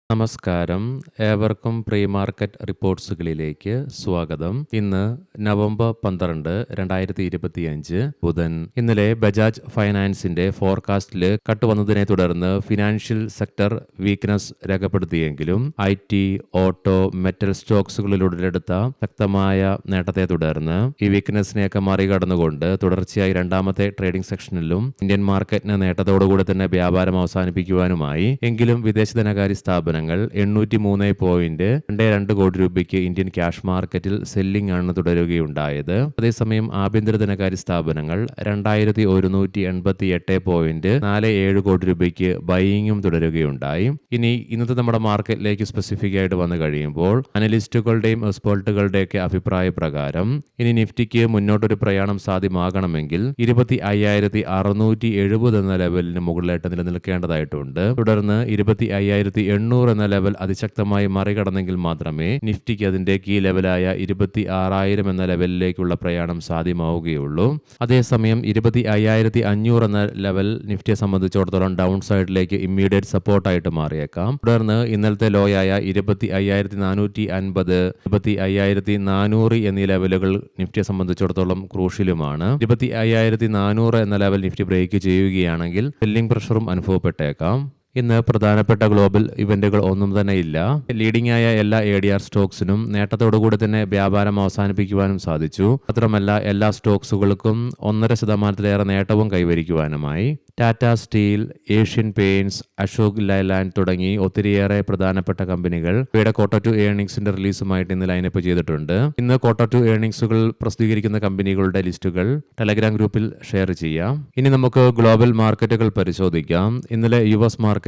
നമസ്കാരം. ഏവർക്കും pre market റിപ്പോർട്ട്സുകളിലേക്ക് സ്വാഗതം. ഇന്ന് നവംബർ 12, 2025 ബുധൻ. ഇന്നലെ ബജാജ് ഫൈനാൻസിന്റെ ഫോർകാസ്റ്റിൽ കട്ട് വന്നതിനെ തുടർന്ന് ഫിനാൻഷ്യൽ സെക്ടർ വീക്ക്നെസ് രേഖപ്പെടുത്തിയെങ്കിലും IT, ഓട്ടോ, മെറ്റൽ സ്റ്റോക്സുകളിലുടലെടുത്ത ശക്തമായ നേട്ടത്തെ തുടർന്ന് ഈ വീക്ക്നെസ്സിനെയൊക്കെ മറികടന്നുകൊണ്ട് തുടർച്ചയായി രണ്ടാമത്തെ ട്രേഡിംഗ് സെക്ഷനിലും ഇന്ത്യൻ മാർക്കറ്റിന് നേട്ടത്തോടുകൂടി തന്നെ വ്യാപാരം അവസാനിപ്പിക്കുവാനുമായി. എങ്കിലും വിദേശ ധനകാര്യ സ്ഥാപനം 803.22 കോടി രൂപയ്ക്ക് ഇന്ത്യൻ ക്യാഷ് മാർക്കറ്റിൽ സെല്ലിംഗ് ആണ് തുടരുകയുണ്ടായത്. അതേസമയം ആഭ്യന്തര ധനകാര്യ സ്ഥാപനങ്ങൾ 2188.47 കോടി രൂപയ്ക്ക് ബൈയിങ്ങും തുടരുകയുണ്ടായി. ഇനി ഇന്നത്തെ നമ്മുടെ മാർക്കറ്റിലേക്ക് സ്പെസിഫിക് ആയിട്ട് വന്നു കഴിയുമ്പോൾ അനലിസ്റ്റുകളുടെയും എക്സ്പേർട്ടുകളുടെയൊക്കെ അഭിപ്രായ പ്രകാരം ഇനി നിഫ്റ്റിക്ക് മുന്നോട്ടൊരു പ്രയാണം സാധ്യമാകണമെങ്കിൽ 25,670 എന്ന ലെവലിന് മുകളിലായിട്ട് നിലനിൽക്കേണ്ടതായിട്ടുണ്ട്. തുടർന്ന് 25,800 എന്ന ലെവൽ അതിശക്തമായി മറികടന്നെങ്കിൽ മാത്രമേ നിഫ്റ്റിക്ക് അതിന്റെ കീ ലെവലായ 26,000 എന്ന ലെവലിലേക്കുള്ള പ്രയാണം സാധ്യമാവുകയുള്ളൂ. അതേസമയം 25,500 എന്ന ലെവൽ നിഫ്റ്റിയെ സംബന്ധിച്ചിടത്തോളം ഡൗൺ സൈഡിലേക്ക് ഇമ്മീഡിയറ്റ് സപ്പോർട്ടായിട്ട് മാറിയേക്കാം. തുടർന്ന് ഇന്നലത്തെ ലോയായ 25,450, 25,400 എന്നീ ലെവലുകൾ നിഫ്റ്റിയെ സംബന്ധിച്ചിടത്തോളം ക്രൂഷ്യലുമാണ്. 25,400 എന്ന ലെവൽ നിഫ്റ്റി ബ്രേക്ക് ചെയ്യുകയാണെങ്കിൽ സെല്ലിംഗ് പ്രഷറും അനുഭവപ്പെട്ടേക്കാം. ഇന്ന് പ്രധാനപ്പെട്ട ഗ്ലോബൽ ഇവന്റുകൾ ഒന്നും തന്നെ ഇല്ല. ലീഡിംഗ് ആയ എല്ലാ ADR സ്റ്റോക്സിനും നേട്ടത്തോടുകൂടി തന്നെ വ്യാപാരം അവസാനിപ്പിക്കുവാനും സാധിച്ചു. മാത്രമല്ല എല്ലാ സ്റ്റോക്സുകൾക്കും 1.5% നേട്ടവും കൈവരിക്കുവാനുമായി. Tata Steel, Asian Paints, Ashok Leyland തുടങ്ങി ഒത്തിരിയേറെ പ്രധാനപ്പെട്ട കമ്പനികൾ ഇവയുടെ Q2 ഏർണിംഗ്സിന്റെ റിലീസുമായിട്ട് ഇന്ന് ലൈനപ്പ് ചെയ്തിട്ടുണ്ട്. ഇന്ന് Q2 ഏർണിംഗ്സുകൾ പ്രസിദ്ധീകരിക്കുന്ന കമ്പനികളുടെ ലിസ്റ്റുകൾ ടെലഗ്രാം ഗ്രൂപ്പിൽ ഷെയർ ചെയ്യാം. ഇനി നമുക്ക് ഗ്ലോബൽ മാർക്കറ്റുകൾ പരിശോധിക്കാം. ഇന്നലെ US മാർക്കറ്റിൽ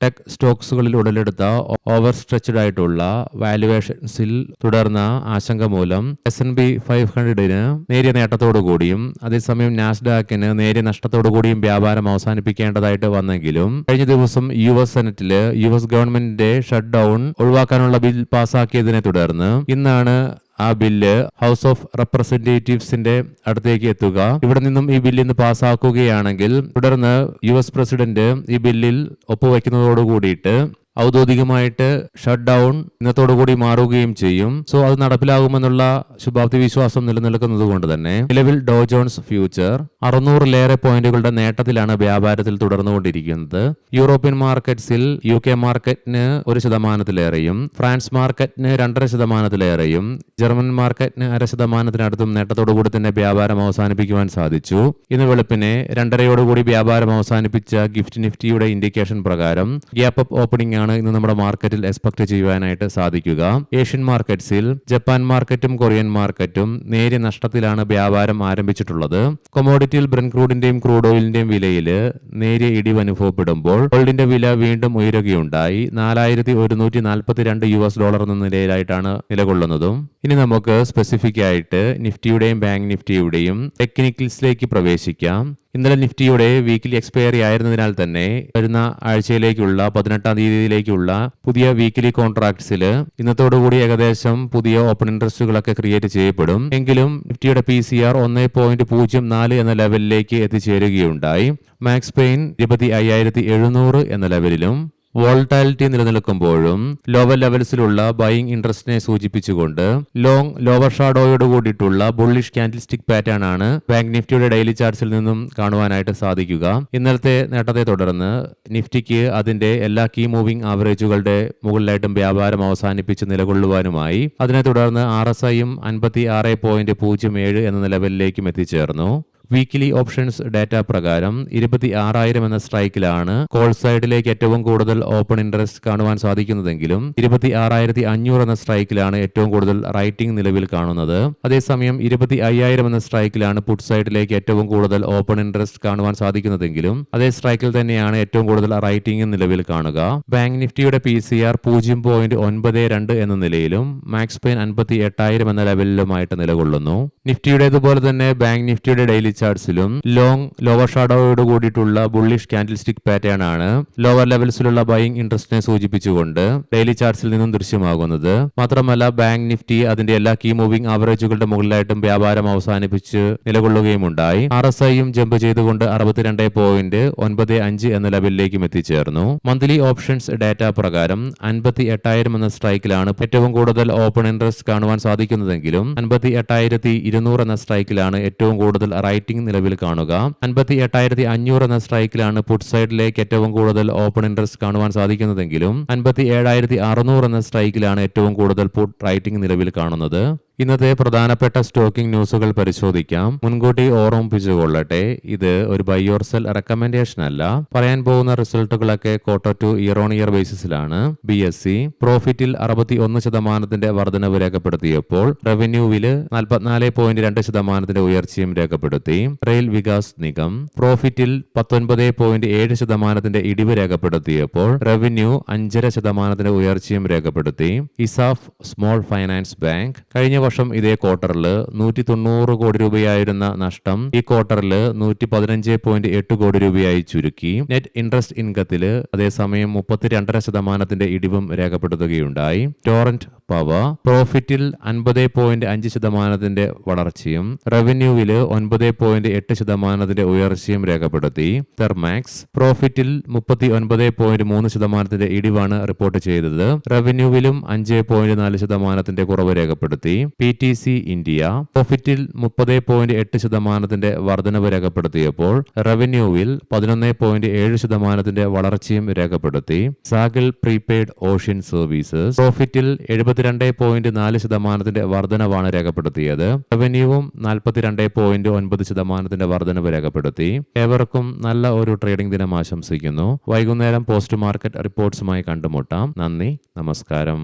ടെക് സ്റ്റോക്സുകളിൽ ഉടലെടുത്ത ഓവർ സ്ട്രെച്ച്ഡ് ആയിട്ടുള്ള വാല്യുവേഷൻസിൽ തുടർന്ന ആശങ്ക മൂലം S&P 500 നേരിയ നേട്ടത്തോടുകൂടിയും അതേസമയം നാസ്ഡാക്കിന് നേരിയ നഷ്ടത്തോടുകൂടിയും വ്യാപാരം അവസാനിപ്പിക്കേണ്ടതായിട്ട് വന്നെങ്കിലും കഴിഞ്ഞ ദിവസം US സെനറ്റില് US ഗവൺമെന്റിന്റെ ഷട്ട് ഡൗൺ ഒഴിവാക്കാനുള്ള ബിൽ പാസാക്കിയതിനെ തുടർന്ന് ഇന്നാണ് ആ ബില്ല് ഹൗസ് ഓഫ് റെപ്രസെന്റേറ്റീവ്സിന്റെ അടുത്തേക്ക് എത്തുക. ഇവിടെ നിന്നും ഈ ബില്ല് ഇന്ന് പാസ്സാക്കുകയാണെങ്കിൽ തുടർന്ന് US പ്രസിഡന്റ് ഈ ബില്ലിൽ ഒപ്പുവെക്കുന്നതോടുകൂടിയിട്ട് ഔദ്യോഗികമായിട്ട് ഷട്ട് ഡൗൺ ഇന്നത്തോടുകൂടി മാറുകയും ചെയ്യും. സോ അത് നടപ്പിലാകുമെന്നുള്ള ശുഭാപ്തി വിശ്വാസം നിലനിൽക്കുന്നത് കൊണ്ട് തന്നെ നിലവിൽ ഡോ ജോൺസ് ഫ്യൂച്ചർ 600-ലേറെ പോയിന്റുകളുടെ നേട്ടത്തിലാണ് വ്യാപാരത്തിൽ തുടർന്നുകൊണ്ടിരിക്കുന്നത്. യൂറോപ്യൻ മാർക്കറ്റ്സിൽ UK മാർക്കറ്റിന് 1%-ലേറെയും ഫ്രാൻസ് മാർക്കറ്റിന് 2.5%-ലേറെയും ജർമ്മൻ മാർക്കറ്റിന് 0.5%-അടുത്തും നേട്ടത്തോടുകൂടി തന്നെ വ്യാപാരം അവസാനിപ്പിക്കുവാൻ സാധിച്ചു. ഇന്ന് വെളുപ്പിനെ 2:30 വ്യാപാരം അവസാനിപ്പിച്ച ഗിഫ്റ്റ് നിഫ്റ്റിയുടെ ഇൻഡിക്കേഷൻ പ്രകാരം ഗ്യാപ്പ് അപ്പ് ഓപ്പണിംഗ് ഇന്ന് നമ്മുടെ മാർക്കറ്റിൽ എക്സ്പെക്ട് ചെയ്യുവാനായിട്ട് സാധിക്കുക. ഏഷ്യൻ മാർക്കറ്റ്സിൽ ജപ്പാൻ മാർക്കറ്റും കൊറിയൻ മാർക്കറ്റും നേരിയ നഷ്ടത്തിലാണ് വ്യാപാരം ആരംഭിച്ചിട്ടുള്ളത്. കൊമോഡിറ്റിയിൽ ബ്രന്റ് ക്രൂഡിന്റെയും ക്രൂഡ് ഓയിലിന്റെയും വിലയിൽ നേരിയ ഇടിവ് അനുഭവപ്പെടുമ്പോൾ ഗോൾഡിന്റെ വില വീണ്ടും ഉയരുകയുണ്ടായി. $4,142 എന്ന നിലയിലായിട്ടാണ് നിലകൊള്ളുന്നതും. ഇനി നമുക്ക് സ്പെസിഫിക് ആയിട്ട് നിഫ്റ്റിയുടെയും ബാങ്ക് നിഫ്റ്റിയുടെയും ടെക്നിക്കൽസിലേക്ക് പ്രവേശിക്കാം. ഇന്നലെ നിഫ്റ്റിയുടെ വീക്കിലി എക്സ്പയറി ആയിരുന്നതിനാൽ തന്നെ വരുന്ന ആഴ്ചയിലേക്കുള്ള 18-ാം തീയതിയിലേക്കുള്ള പുതിയ വീക്കിലി കോൺട്രാക്ട്സിൽ ഇന്നത്തോടുകൂടി ഏകദേശം പുതിയ ഓപ്പൺ ഇൻട്രസ്റ്റുകളൊക്കെ ക്രിയേറ്റ് ചെയ്യപ്പെടും. എങ്കിലും നിഫ്റ്റിയുടെ PCR 1.04 എന്ന ലെവലിലേക്ക് എത്തിച്ചേരുകയുണ്ടായി. മാക്സ് പെയിൻ 25,700 എന്ന ലെവലിലും വോൾട്ടാലിറ്റി നിലനിൽക്കുമ്പോഴും ലോവർ ലെവൽസിലുള്ള ബൈയിങ് ഇൻട്രസ്റ്റിനെ സൂചിപ്പിച്ചുകൊണ്ട് ലോങ് ലോവർ ഷാഡോയോട് കൂടിയിട്ടുള്ള ബുള്ളിഷ് ക്യാൻഡിൽസ്റ്റിക് പാറ്റേൺ ആണ് ബാങ്ക് നിഫ്റ്റിയുടെ ഡെയിലി ചാർട്ട്സിൽ നിന്നും കാണുവാനായിട്ട് സാധിക്കുക. ഇന്നലത്തെ നേട്ടത്തെ തുടർന്ന് നിഫ്റ്റിക്ക് അതിന്റെ എല്ലാ കീ മൂവിംഗ് ആവറേജുകളുടെ മുകളിലായിട്ടും വ്യാപാരം അവസാനിപ്പിച്ച് നിലകൊള്ളുവാനുമായി. അതിനെ തുടർന്ന് RSIയും 56.07 എന്ന ലെവലിലേക്കും എത്തിച്ചേർന്നു. വീക്കിലി ഓപ്ഷൻസ് ഡാറ്റ പ്രകാരം 26,000 എന്ന സ്ട്രൈക്കിലാണ് കോൾ സൈഡിലേക്ക് ഏറ്റവും കൂടുതൽ ഓപ്പൺ ഇൻട്രസ്റ്റ് കാണുവാൻ സാധിക്കുന്നതെങ്കിലും 26,500 എന്ന സ്ട്രൈക്കിലാണ് ഏറ്റവും കൂടുതൽ റൈറ്റിംഗ് നിലവിൽ കാണുന്നത്. അതേസമയം 25,000 എന്ന സ്ട്രൈക്കിലാണ് പുട്ട് സൈഡിലേക്ക് ഏറ്റവും കൂടുതൽ ഓപ്പൺ ഇൻട്രസ്റ്റ് കാണുവാൻ സാധിക്കുന്നതെങ്കിലും അതേ സ്ട്രൈക്കിൽ തന്നെയാണ് ഏറ്റവും കൂടുതൽ റൈറ്റിംഗ് നിലവിൽ കാണുക. ബാങ്ക് നിഫ്റ്റിയുടെ PCR 0.92 എന്ന നിലയിലും മാക്സ് പെയിൻ 58,000 എന്ന ലെവലിലുമായിട്ട് നിലകൊള്ളുന്നു. നിഫ്റ്റിയുടേതുപോലെ തന്നെ ബാങ്ക് നിഫ്റ്റിയുടെ ഡെയിലി ചാർട്ട്സിലും ലോവർ ഷാഡോയോട് കൂടിയിട്ടുള്ള ബുള്ളിഷ് ക്യാൻഡിൽ സ്റ്റിക് പാറ്റേൺ ആണ് ലോവർ ലെവൽസിലുള്ള ബൈയിങ് ഇൻട്രസ്റ്റിനെ സൂചിപ്പിച്ചുകൊണ്ട് ഡെയിലി ചാർട്ട്സിൽ നിന്നും ദൃശ്യമാകുന്നത്. മാത്രമല്ല ബാങ്ക് നിഫ്റ്റി അതിന്റെ എല്ലാ കീ മൂവിംഗ് ആവറേജുകളുടെ മുകളിലായിട്ടും വ്യാപാരം അവസാനിപ്പിച്ച് നിലകൊള്ളുകയുമുണ്ടായി. RSIയും ജമ്പ് ചെയ്തുകൊണ്ട് 62.95 എന്ന ലെവലിലേക്കും എത്തിച്ചേർന്നു. മന്ത്ലി ഓപ്ഷൻസ് ഡാറ്റ പ്രകാരം 58,000 എന്ന സ്ട്രൈക്കിലാണ് ഏറ്റവും കൂടുതൽ ഓപ്പൺ ഇൻട്രസ്റ്റ് കാണുവാൻ സാധിക്കുന്നതെങ്കിലും 58,200 എന്ന സ്ട്രൈക്കിലാണ് ഏറ്റവും കൂടുതൽ റൈറ്റിംഗ് നിലവിൽ കാണുക. 58,500 എന്ന സ്ട്രൈക്കിലാണ് പുട്ട് സൈഡിലേക്ക് ഏറ്റവും കൂടുതൽ ഓപ്പൺ ഇൻട്രസ്റ്റ് കാണുവാൻ സാധിക്കുന്നതെങ്കിലും 57,600 എന്ന സ്ട്രൈക്കിലാണ് ഏറ്റവും കൂടുതൽ പുട്ട് റൈറ്റിംഗ് നിലവിൽ കാണുന്നത്. ഇന്നത്തെ പ്രധാനപ്പെട്ട സ്റ്റോക്കിംഗ് ന്യൂസുകൾ പരിശോധിക്കാം. മുൻകൂട്ടി ഓർമ്മിപ്പിച്ചുകൊള്ളട്ടെ, ഇത് ഒരു ബൈ ഓർ സെൽ റെക്കമെൻഡേഷൻ അല്ല. പറയാൻ പോകുന്ന റിസൾട്ടുകളൊക്കെ quarter to year on year ബേസിസിലാണ്. BSE പ്രോഫിറ്റിൽ 61% വർധനവ് രേഖപ്പെടുത്തിയപ്പോൾ റവന്യൂവില് 44.2% ഉയർച്ചയും രേഖപ്പെടുത്തി. റെയിൽ വികാസ് നിഗം പ്രോഫിറ്റിൽ 19.7% ഇടിവ് രേഖപ്പെടുത്തിയപ്പോൾ റവന്യൂ 5.5% ഉയർച്ചയും രേഖപ്പെടുത്തി. ഇസാഫ് സ്മോൾ ഫൈനാൻസ് ബാങ്ക് കഴിഞ്ഞ വർഷം ഇതേ ക്വാർട്ടറിൽ 190 കോടി രൂപയായിരുന്ന നഷ്ടം ഈ ക്വാർട്ടറിൽ 115.8 കോടി രൂപയായി ചുരുക്കി. നെറ്റ് ഇൻട്രസ്റ്റ് ഇൻകത്തില് അതേസമയം 32% ഇടിവും രേഖപ്പെടുത്തുകയുണ്ടായി. ടോറന്റ് പവർ പ്രോഫിറ്റിൽ 50.5% വളർച്ചയും റവന്യൂവില് 9.8% ഉയർച്ചയും രേഖപ്പെടുത്തി. തെർമാക്സ് പ്രോഫിറ്റിൽ 39.3% ഇടിവാണ് റിപ്പോർട്ട് ചെയ്തത്. റവന്യൂവിലും 5.4% കുറവ് രേഖപ്പെടുത്തി. PTC ഇന്ത്യ പ്രോഫിറ്റിൽ 30.8% വർധനവ് രേഖപ്പെടുത്തിയപ്പോൾ റവന്യൂവിൽ 11.7% വളർച്ചയും രേഖപ്പെടുത്തി. സാഗിൽ പ്രീപെയ്ഡ് ഓഷ്യൻ സർവീസസ് പ്രോഫിറ്റിൽ 72.4% വർധനവാണ് രേഖപ്പെടുത്തിയത്. റവന്യൂവും 42.9% വർധനവ് രേഖപ്പെടുത്തി. ഏവർക്കും നല്ല ഒരു ട്രേഡിംഗ് ദിനം ആശംസിക്കുന്നു. വൈകുന്നേരം പോസ്റ്റ് മാർക്കറ്റ് റിപ്പോർട്ട്സുമായി കണ്ടുമുട്ടാം. നന്ദി, നമസ്കാരം.